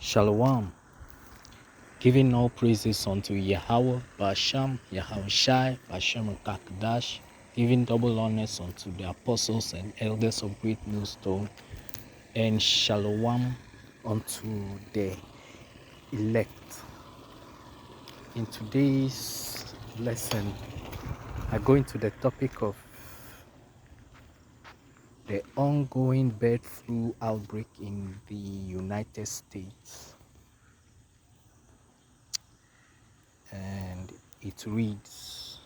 Shalom, giving all praises unto Yahweh, Basham, Yahushai, Bashem Kakdash, giving double honors unto the apostles and elders of Great Millstone, and Shalom unto the elect. In today's lesson, I go into the topic of the ongoing bird flu outbreak in the United States. And it reads,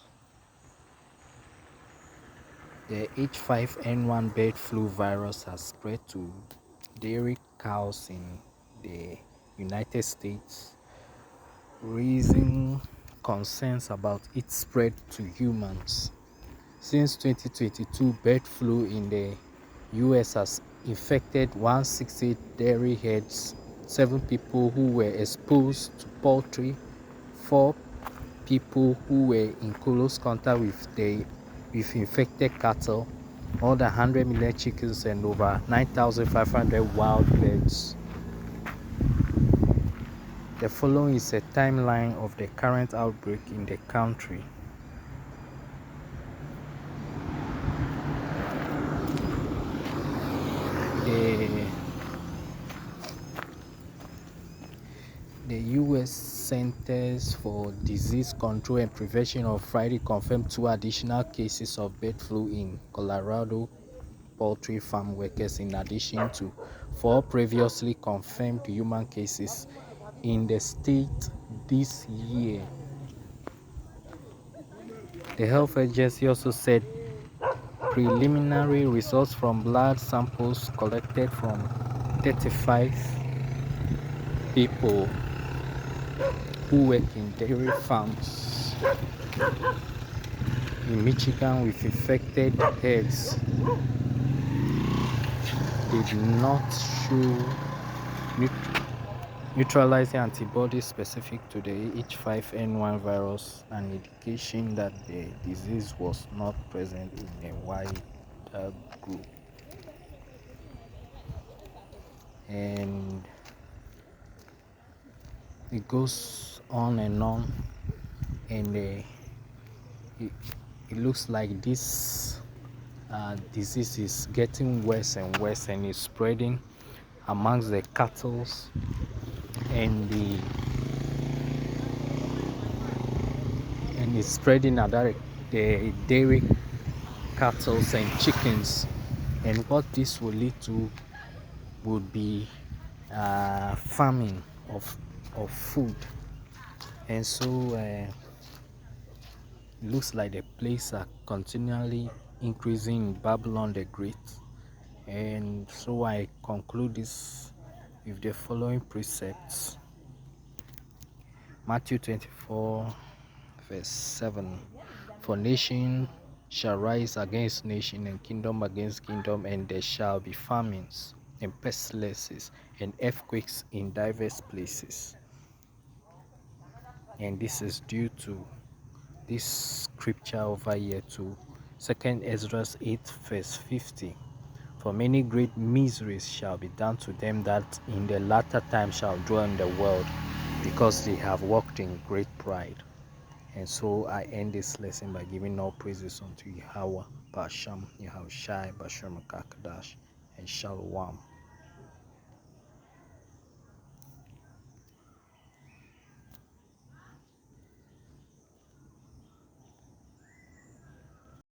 the H5N1 bird flu virus has spread to dairy cows in the United States, raising concerns about its spread to humans. Since 2022, bird flu in the US has infected 168 dairy herds, 7 people who were exposed to poultry, 4 people who were in close contact with infected cattle, more than 100 million chickens, and over 9,500 wild birds. The following is a timeline of the current outbreak in the country. The U.S. Centers for Disease Control and Prevention on Friday confirmed 2 additional cases of bird flu in Colorado poultry farm workers, in addition to 4 previously confirmed human cases in the state this year. The health agency also said preliminary results from blood samples collected from 35 people who work in dairy farms in Michigan with infected herds did not show neutralizing antibodies specific to the H5N1 virus, an indication that the disease was not present in a wide group. And it goes on, and it looks like this disease is getting worse and worse, and is spreading amongst the cattle and it's spreading at the dairy cattle and chickens. And what this will lead to would be farming of food. And so it looks like the plagues are continually increasing in Babylon the Great. And so I conclude this with the following precepts. Matthew 24 verse 7, for nation shall rise against nation, and kingdom against kingdom, and there shall be famines and pestilences and earthquakes in diverse places. And this is due to this scripture over here, to 2 Ezra 8 verse 50. For many great miseries shall be done to them that in the latter time shall dwell in the world, because they have walked in great pride. And so I end this lesson by giving all praises unto Yahweh, Basham, Yahushai, Bashem Kakdash, and Shalom.